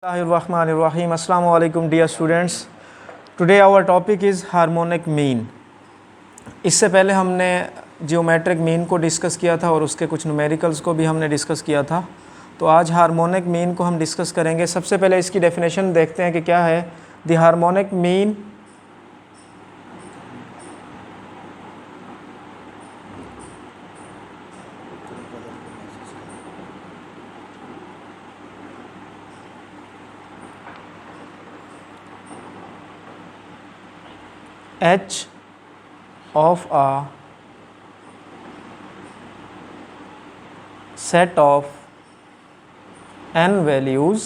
Bismillahirrahmanirrahim. Assalamu alaikum dear students. Today our topic is harmonic mean. इससे पहले हमने geometric mean को discuss किया था और उसके कुछ न्यूमेरिकल्स को भी हमने डिस्कस किया था। तो आज हार्मोनिक मीन को हम डिस्कस करेंगे। सबसे पहले इसकी डेफिनेशन देखते हैं कि क्या है। The harmonic mean h of a set of n values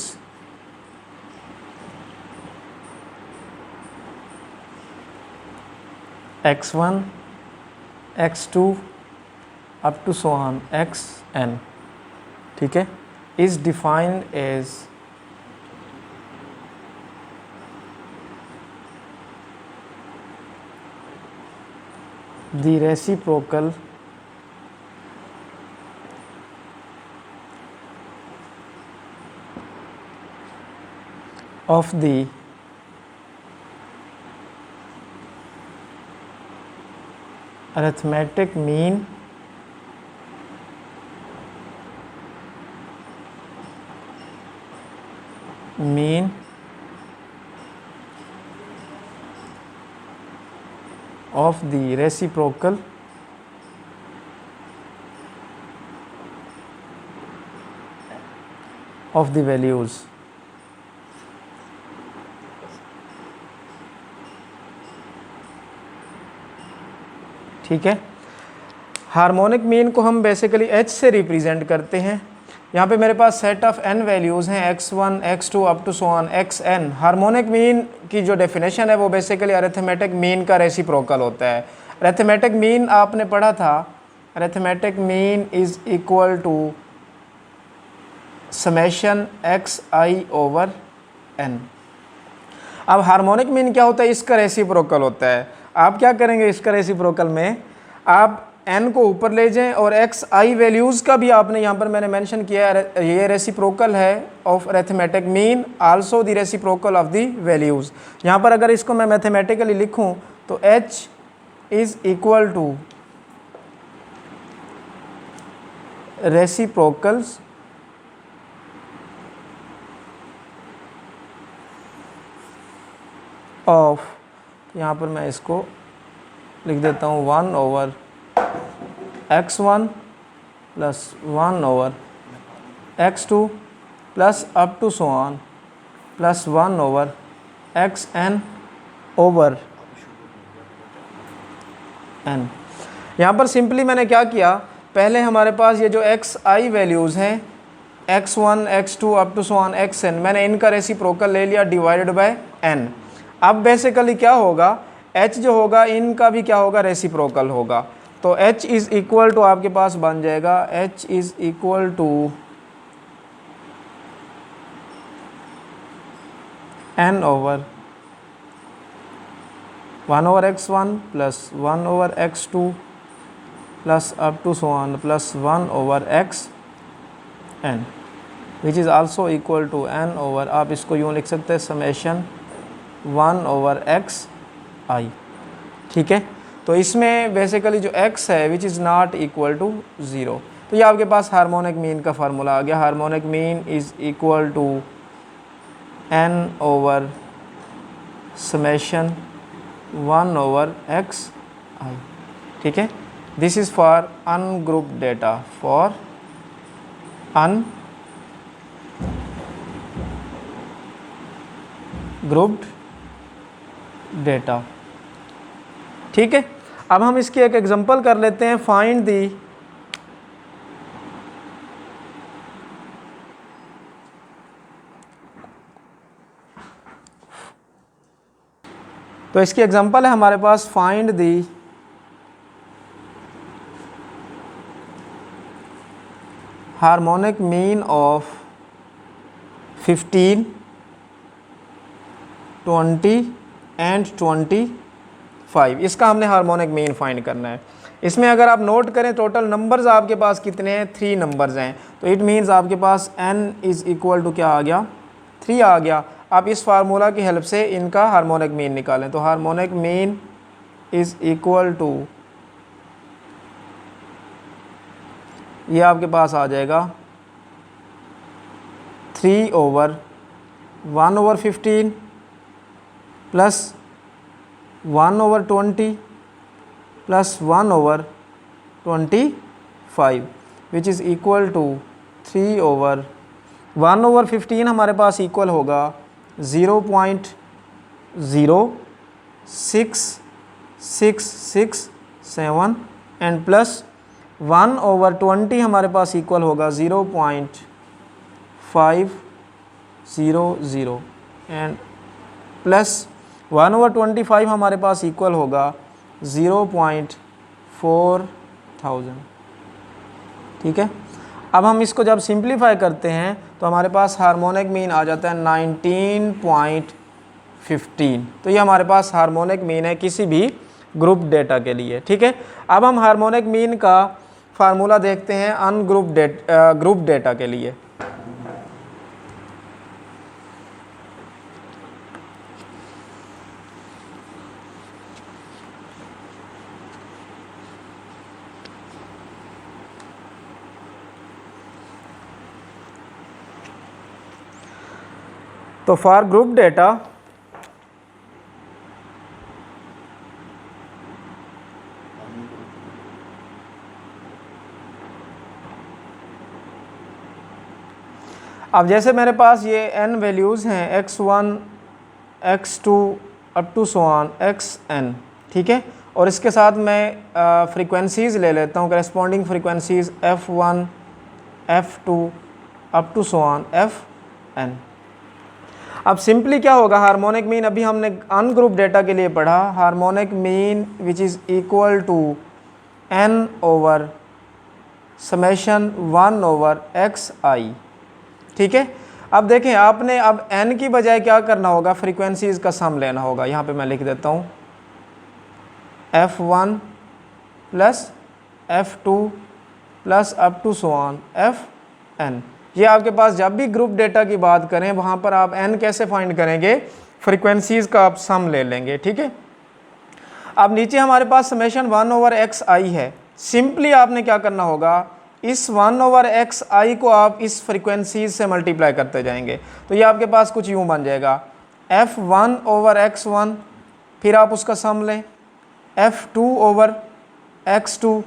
x1 x2 up to so on xn, ठीक है, is defined as the reciprocal of the arithmetic mean of the reciprocal of the values. ठीक है, harmonic mean को हम basically h से represent करते हैं। यहाँ पे मेरे पास सेट ऑफ n वैल्यूज़ हैं x1 x2 up to so on xn। Harmonic mean की जो डेफिनेशन है वो बेसिकली अरिथमेटिक मीन का रेसिप्रोकल होता है। अरिथमेटिक मीन आपने पढ़ा था, arithmetic mean is equal to summation xi over n। अब हार्मोनिक मीन क्या होता है, इसका रेसिप्रोकल होता है। आप क्या करेंगे, इसका रेसिप्रोकल में आप n को ऊपर ले जाएं और xi वैल्यूज़ का भी आपने यहाँ पर मैंने मेंशन किया है, ये रेसिप्रोकल है of arithmetic mean, also the reciprocal of the values. यहाँ पर अगर इसको मैं मैथमेटिकली लिखूँ तो h is equal to reciprocals of, यहाँ पर मैं इसको लिख देता हूँ 1 over x1 plus 1 over x2 plus up to so on plus 1 over xn over n। यहाँ पर सिंपली मैंने क्या किया, पहले हमारे पास ये जो xi वैल्यूज़ हैं x1 x2 up to so on xn, मैंने इनका रेसिप्रोकल ले लिया डिवाइडेड बाय n। अब बेसिकली क्या होगा, h जो होगा इनका भी क्या होगा, रेसिप्रोकल होगा। तो h इज़ इक्वल टू आपके पास बन जाएगा h is equal to n over 1 over x1 plus 1 over x2 plus up to so on plus 1 over xn which is also equal to n over, आप इसको यूँ लिख सकते हैं समेशन 1 ओवर xi। ठीक है, तो इसमें बेसिकली जो x है which is not equal to 0, तो ये आपके पास हार्मोनिक मीन का फार्मूला आ गया। Harmonic mean is equal to n over summation 1 over xi। ठीक है, this is for ungrouped data, for ungrouped data. ठीक है, अब हम इसकी एक एग्जांपल कर लेते हैं। फाइंड दी तो इसकी एग्जांपल है हमारे पास, find the harmonic mean of 15 20 and 25। इसका हमने हार्मोनिक मीन फाइंड करना है। इसमें अगर आप नोट करें टोटल नंबर्स आपके पास कितने हैं, 3 नंबर्स हैं। तो इट मीन्स आपके पास n इज़ इक्वल टू क्या आ गया, 3 आ गया। आप इस फार्मूला की हेल्प से इनका हार्मोनिक मीन निकालें। तो harmonic mean is equal to, ये आपके पास आ जाएगा 3/1/15 plus 1/20 plus 1/25 which is equal to 3/1/15 हमारे पास इक्वल होगा 0.066667 एंड प्लस 1/20 हमारे पास इक्वल होगा 0.500 एंड प्लस 1/25 हमारे पास इक्वल होगा 0.4000। ठीक है, अब हम इसको जब सिंप्लीफाई करते हैं तो हमारे पास हार्मोनिक मीन आ जाता है 19.15। तो ये हमारे पास हार्मोनिक मीन है किसी भी ग्रुप डेटा के लिए। ठीक है, अब हम हार्मोनिक मीन का फार्मूला देखते हैं ग्रुप डेटा के लिए। तो फॉर ग्रुप डेटा अब जैसे मेरे पास ये n वैल्यूज़ हैं x1 x2 up to so on xn। ठीक है, और इसके साथ मैं फ्रीक्वेंसीज़ ले लेता हूँ, corresponding frequencies f1 f2 up to so on fn। अब सिंपली क्या होगा, हार्मोनिक मीन अभी हमने अनग्रुप डेटा के लिए पढ़ा, harmonic mean which is equal to n over summation 1/xi। ठीक है, अब देखें आपने अब n की बजाय क्या करना होगा, फ्रीक्वेंसीज़ का सम लेना होगा। यहाँ पे मैं लिख देता हूँ f1 plus f2 plus up to so on fn। ये आपके पास जब भी ग्रुप डेटा की बात करें वहाँ पर आप n कैसे फाइंड करेंगे, फ्रीक्वेंसीज़ का आप सम ले लेंगे। ठीक है, अब नीचे हमारे पास समेशन 1/xi है। सिंपली आपने क्या करना होगा, इस 1/xi को आप इस फ्रीक्वेंसीज से मल्टीप्लाई करते जाएंगे। तो ये आपके पास कुछ यूँ बन जाएगा f1/x1, फिर आप उसका सम लें, f2/x2,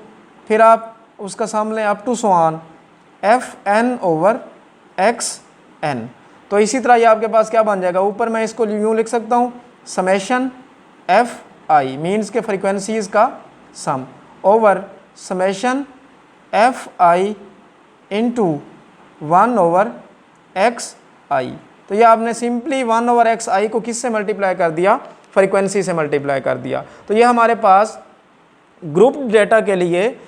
फिर आप उसका सम लें up to so on fn/xn। तो इसी तरह ये आपके पास क्या बन जाएगा, ऊपर मैं इसको यूँ लिख सकता हूँ समेशन fi मीन्स के फ्रीक्वेंसीज का sum over summation fi into 1/xi। तो ये आपने सिंपली 1/xi को किससे मल्टीप्लाई कर दिया, फ्रीक्वेंसी से मल्टीप्लाई कर दिया। तो ये हमारे पास ग्रुप डेटा के लिए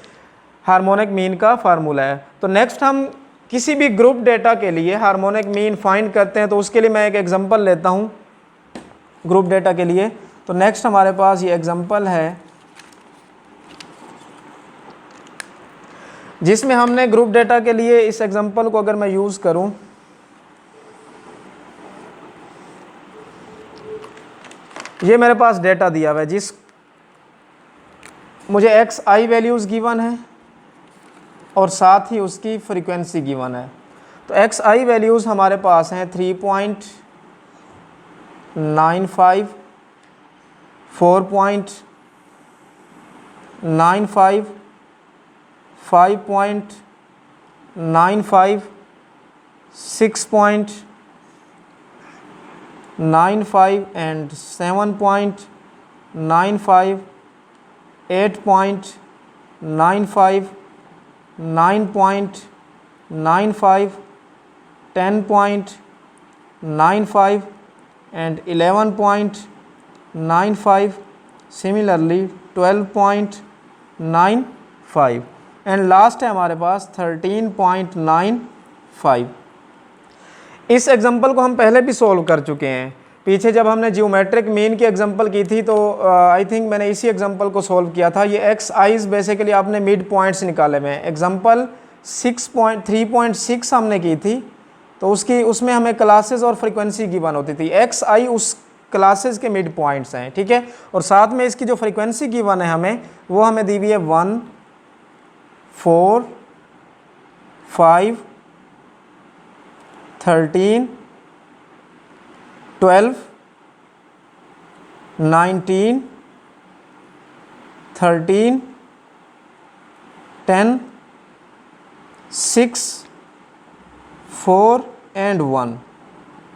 हार्मोनिक मीन का फार्मूला है। तो नेक्स्ट हम किसी भी ग्रुप डेटा के लिए हार्मोनिक मीन फाइंड करते हैं। तो उसके लिए मैं एक एग्जांपल लेता हूँ ग्रुप डेटा के लिए। तो नेक्स्ट हमारे पास ये एग्जांपल है जिसमें हमने ग्रुप डेटा के लिए इस एग्जांपल को अगर मैं यूज़ करूं, ये मेरे पास डेटा दिया हुआ है जिस मुझे xi वैल्यूज़ गिवन है और साथ ही उसकी फ्रीक्वेंसी गिवन है। तो xi वैल्यूज़ हमारे पास हैं 3.95, 4.95, 5.95, 6.95 and 7.95, 8.95, 9.95, 10.95 and 11.95, similarly 12.95 and last है हमारे पास 13.95। इस एग्जांपल को हम पहले भी सॉल्व कर चुके हैं। पीछे जब हमने जियोमेट्रिक मीन की एग्जांपल की थी तो आई थिंक मैंने इसी एग्जांपल को सॉल्व किया था। ये xi's बेसिकली आपने मिड पॉइंट्स निकाले हुए हैं। एग्जांपल 3.6 हमने की थी तो उसमें हमें क्लासेस और फ्रीक्वेंसी गिवन होती थी। एक्स आई उस क्लासेस के मिड पॉइंट्स हैं, ठीक है। और साथ में इसकी जो फ्रीक्वेंसी गिवन है हमें, वो हमें दी हुई है 1, 4, 5, 13, 12, 19, 13, 10, 6, 4 एंड 1,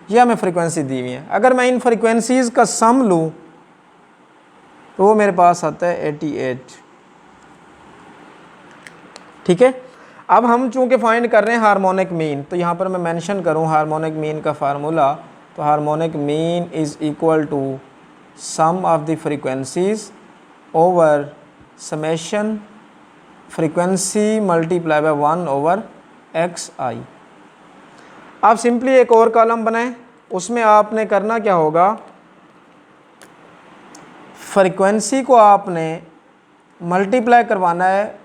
ये हमें फ्रीक्वेंसी दी हुई है। अगर मैं इन फ्रीक्वेंसीज़ का सम लूँ तो वो मेरे पास आता है 88, ठीक है। अब हम चूँकि फाइंड कर रहे हैं हार्मोनिक मीन, तो यहाँ पर मैं मेंशन करूँ हार्मोनिक मीन का फार्मूला, तो harmonic mean is equal to sum of the frequencies over summation frequency multiply by 1 over X I. आप सिंपली एक और कॉलम बनाएं, उसमें आपने करना क्या होगा, फ्रीक्वेंसी को आपने मल्टीप्लाई करवाना है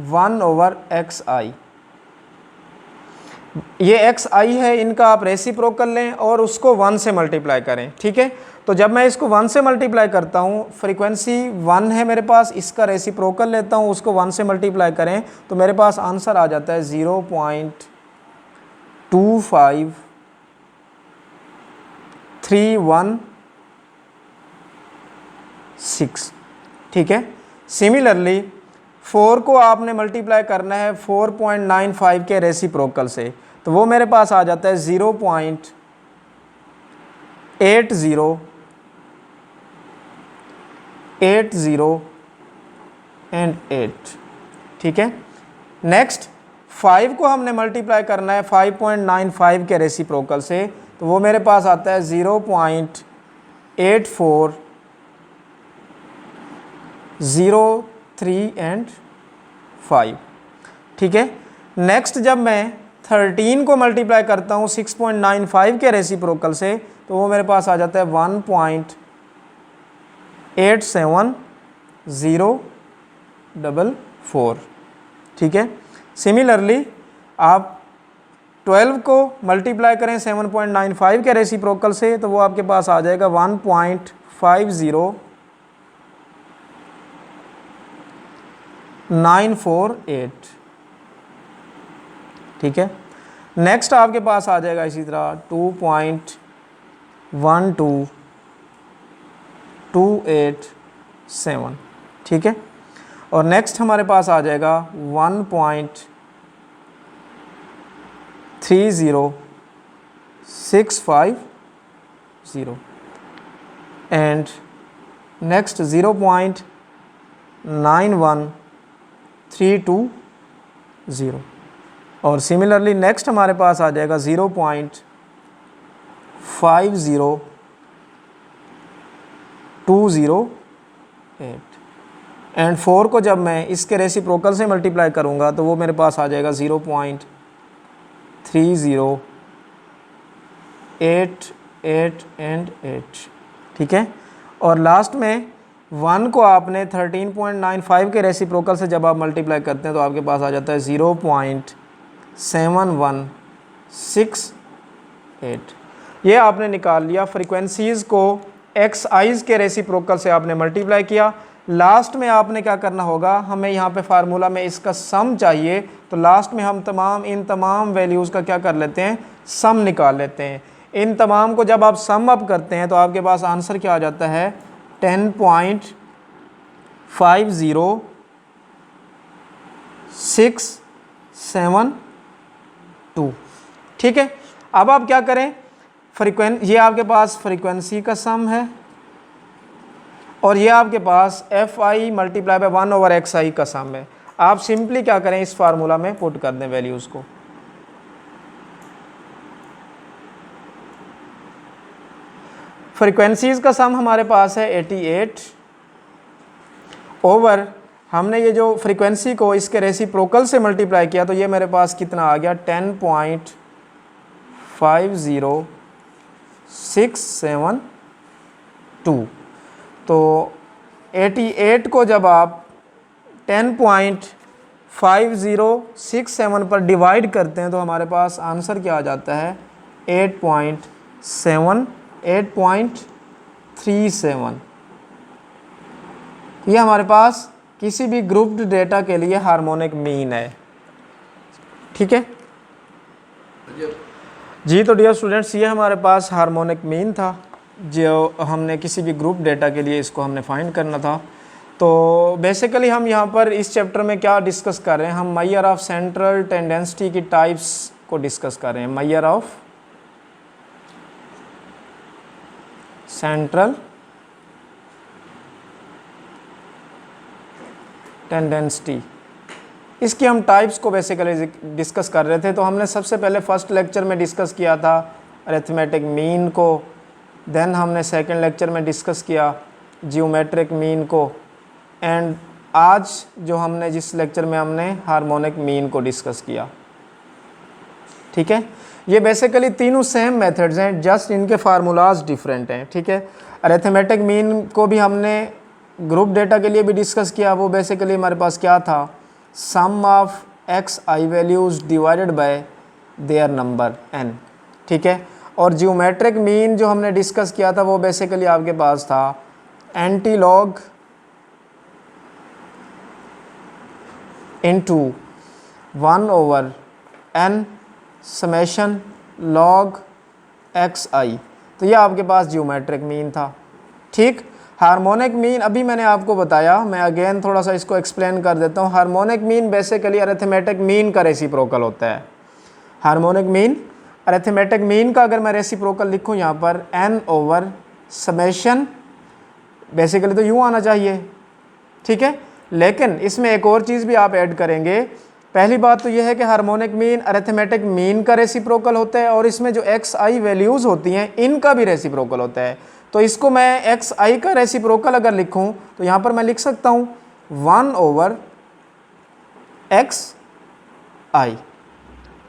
1 ओवर एक्स आई। ये एक्स आई है, इनका आप रेसिप्रोकल लें और उसको 1 से मल्टीप्लाई करें, ठीक है। तो जब मैं इसको 1 से मल्टीप्लाई करता हूँ, फ्रीक्वेंसी 1 है मेरे पास, इसका रेसिप्रोकल लेता हूँ, उसको 1 से मल्टीप्लाई करें तो मेरे पास आंसर आ जाता है 0.25316, ठीक है। सिमिलरली 4 को आपने मल्टीप्लाई करना है 4.95 के रेसिप्रोकल से, तो वो मेरे पास आ जाता है 0.80 ठीक है। नेक्स्ट 5 को हमने मल्टीप्लाई करना है 5.95 के रेसिप्रोकल से, तो वो मेरे पास आता है 0.8403 एंड 5, ठीक है। नेक्स्ट जब मैं 13 को मल्टीप्लाई करता हूँ 6.95 के रेसिप्रोकल से, तो वो मेरे पास आ जाता है 1.8704, ठीक है। सिमिलरली आप 12 को मल्टीप्लाई करें 7.95 के रेसिप्रोकल से, तो वो आपके पास आ जाएगा 1.50948, ठीक है। नेक्स्ट आपके पास आ जाएगा इसी तरह 2.12287, ठीक है। और नेक्स्ट हमारे पास आ जाएगा 1.30650 एंड नेक्स्ट 0.91320, और सिमिलरली नेक्स्ट हमारे पास आ जाएगा 0.50208 एंड 4 को जब मैं इसके रेसिप्रोकल से मल्टीप्लाई करूँगा तो वो मेरे पास आ जाएगा 0.30888 एंड 8, ठीक है। और लास्ट में 1 को आपने 13.95 के रेसिप्रोकल से जब आप मल्टीप्लाई करते हैं तो आपके पास आ जाता है 0.7168। ये आपने निकाल लिया, फ्रीक्वेंसीज़ को एक्स आइज़ के रेसिप्रोकल से आपने मल्टीप्लाई किया। लास्ट में आपने क्या करना होगा, हमें यहाँ पे फार्मूला में इसका सम चाहिए, तो लास्ट में हम इन तमाम वैल्यूज़ का क्या कर लेते हैं, सम निकाल लेते हैं। इन तमाम को जब आप सम अप करते हैं तो आपके पास आंसर क्या आ जाता है 10.50672, ठीक है। अब आप क्या करें, ये आपके पास फ्रीक्वेंसी का सम है और ये आपके पास F I multiply by 1 over X I का सम है। आप सिंपली क्या करें, इस फार्मूला में पुट कर दें वैल्यूज़ को। फ्रीक्वेंसीज़ का सम हमारे पास है 88 ओवर, हमने ये जो फ्रीक्वेंसी को इसके रेसिप्रोकल से मल्टीप्लाई किया तो ये मेरे पास कितना आ गया 10.50672। तो 88 को जब आप 10.5067 पर डिवाइड करते हैं तो हमारे पास आंसर क्या आ जाता है 8.7, 8.37। ये हमारे पास किसी भी ग्रुप्ड डेटा के लिए हार्मोनिक मीन है। ठीक है जी। तो डियर स्टूडेंट्स, ये हमारे पास हार्मोनिक मीन था जो हमने किसी भी ग्रुप डेटा के लिए इसको हमने फाइंड करना था। तो बेसिकली हम यहाँ पर इस चैप्टर में क्या डिस्कस कर रहे हैं, हम मेजर ऑफ सेंट्रल टेंडेंसी की टाइप्स को डिस्कस कर रहे हैं। मेजर ऑफ सेंट्रल टेंडेंसी, इसकी हम टाइप्स को बेसिकली डिस्कस कर रहे थे। तो हमने सबसे पहले फर्स्ट लेक्चर में डिस्कस किया था अरिथमेटिक मीन को, देन हमने सेकंड लेक्चर में डिस्कस किया जियोमेट्रिक मीन को, एंड आज जो हमने जिस लेक्चर में हमने हार्मोनिक मीन को डिस्कस किया। ठीक है, ये बेसिकली तीनों सेम मेथड्स हैं, जस्ट इनके फार्मूलाज डिफरेंट हैं। ठीक है, अरिथमेटिक मीन को भी हमने ग्रुप डेटा के लिए भी डिस्कस किया। वो बेसिकली हमारे पास क्या था, sum of X I values divided by their number n। ठीक है, और जियोमेट्रिक मीन जो हमने डिस्कस किया था वो बेसिकली आपके पास था anti log into 1/n summation log X I. तो ये आपके पास जियोमेट्रिक मीन था। ठीक, हार्मोनिक मीन अभी मैंने आपको बताया, मैं अगेन थोड़ा सा इसको एक्सप्लेन कर देता हूँ। Harmonic mean basically arithmetic mean का रेसिप्रोकल होता है। हार्मोनिक मीन अरिथमेटिक मीन का अगर मैं रेसिप्रोकल लिखूँ यहाँ पर n/, समेशन, बेसिकली तो यूँ आना चाहिए। ठीक है, लेकिन इसमें एक और चीज़ भी आप ऐड करेंगे। पहली बात तो यह है कि हार्मोनिक मीन अरिथमेटिक मीन का रेसिप्रोकल होता है और इसमें जो एक्स आई वैल्यूज़ होती हैं इनका भी रेसिप्रोकल होता है। तो इसको मैं एक्स आई का रेसिप्रोकल अगर लिखूं तो यहाँ पर मैं लिख सकता हूँ 1/xi।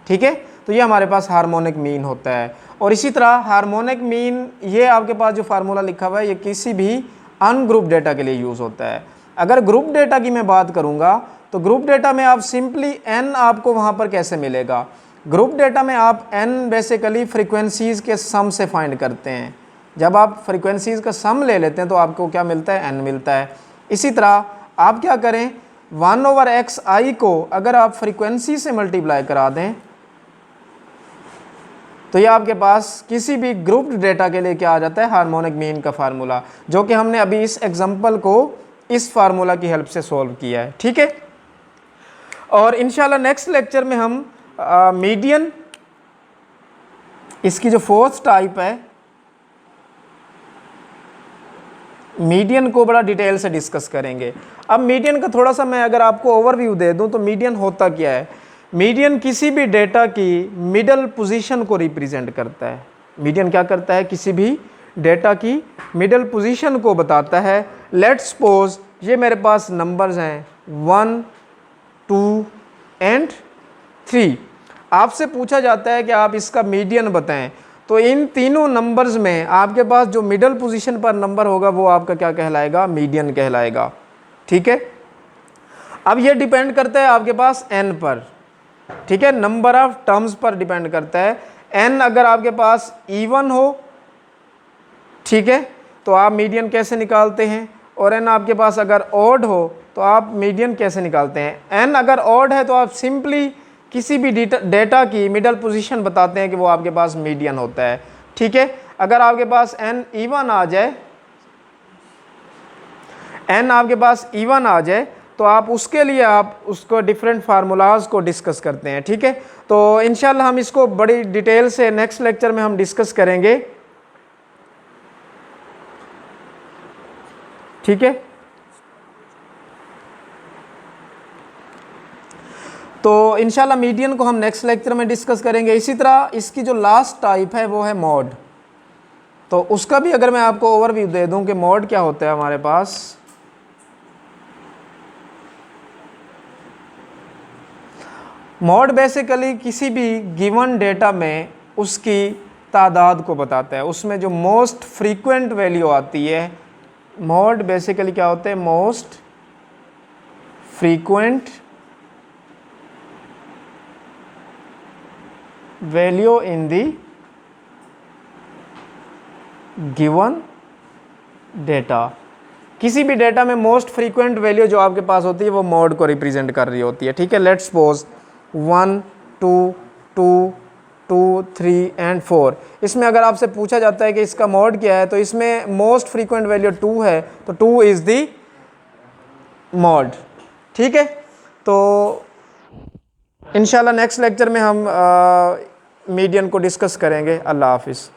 ठीक है, तो ये हमारे पास हार्मोनिक मीन होता है। और इसी तरह हार्मोनिक मीन, ये आपके पास जो फार्मूला लिखा हुआ है ये किसी भी अनग्रुप डेटा के लिए यूज़ होता है। अगर ग्रुप डेटा की मैं बात करूँगा तो ग्रुप डेटा में आप सिंपली n आपको वहाँ पर कैसे मिलेगा, ग्रुप डेटा में आप n बेसिकली फ्रीक्वेंसीज़ के सम से फाइंड करते हैं। जब आप फ्रीक्वेंसीज़ का सम ले लेते हैं तो आपको क्या मिलता है, n मिलता है। इसी तरह आप क्या करें, 1/xi को अगर आप फ्रीक्वेंसी से मल्टीप्लाई करा दें तो ये आपके पास किसी भी ग्रुप्ड डेटा के लिए क्या आ जाता है, हार्मोनिक मीन का फार्मूला, जो कि हमने अभी इस एग्जांपल को इस फार्मूला की हेल्प से सॉल्व किया है। ठीक है, और इंशाल्लाह नेक्स्ट लेक्चर में हम मीडियन, इसकी जो फोर्थ टाइप है, मीडियन को बड़ा डिटेल से डिस्कस करेंगे। अब मीडियन का थोड़ा सा मैं अगर आपको ओवरव्यू दे दूं तो मीडियन होता क्या है। मीडियन किसी भी डेटा की मिडल पोजीशन को रिप्रेजेंट करता है। मीडियन क्या करता है, किसी भी डेटा की मिडल पोजीशन को बताता है। लेट्स सपोज ये मेरे पास नंबर्स हैं 1, 2 एंड 3। आपसे पूछा जाता है कि आप इसका मीडियन बताएं, तो इन तीनों नंबर्स में आपके पास जो मिडल पोजीशन पर नंबर होगा वो आपका क्या कहलाएगा, मीडियन कहलाएगा। ठीक है, अब ये डिपेंड करता है आपके पास n पर। ठीक है, नंबर ऑफ टर्म्स पर डिपेंड करता है। n अगर आपके पास इवन हो, ठीक है, तो आप मीडियन कैसे निकालते हैं, और n आपके पास अगर ऑड हो तो आप मीडियन कैसे निकालते हैं। n अगर ऑड है तो आप सिंपली किसी भी डेटा की मिडल पोजीशन बताते हैं कि वो आपके पास मीडियन होता है। ठीक है, अगर आपके पास n इवन आ जाए, n आपके पास इवन आ जाए तो आप उसके लिए आप उसको डिफरेंट फार्मूलाज को डिस्कस करते हैं। ठीक है, तो इंशाल्लाह हम इसको बड़ी डिटेल से नेक्स्ट लेक्चर में हम डिस्कस करेंगे। ठीक है, तो इंशाल्लाह मीडियन को हम नेक्स्ट लेक्चर में डिस्कस करेंगे। इसी तरह इसकी जो लास्ट टाइप है वो है मॉड। तो उसका भी अगर मैं आपको ओवरव्यू दे दूं कि मॉड क्या होता है हमारे पास। मॉड बेसिकली किसी भी गिवन डेटा में उसकी तादाद को बताता है, उसमें जो मोस्ट फ्रीक्वेंट वैल्यू आती है। मॉड बेसिकली क्या होता है, most frequent value in the given data, किसी भी डेटा में मोस्ट फ्रीक्वेंट वैल्यू जो आपके पास होती है वो मॉड को रिप्रेजेंट कर रही होती है, ठीक है। लेट्स सपोज 1 2 2 2 3 एंड 4, इसमें अगर आपसे पूछा जाता है कि इसका मॉड क्या है, तो इसमें मोस्ट फ्रीक्वेंट वैल्यू 2 है, तो 2 इज़ दी मॉड, ठीक है। तो इंशाल्लाह नेक्स्ट लेक्चर में हम मीडियन को डिस्कस करेंगे। अल्लाह हाफिज़।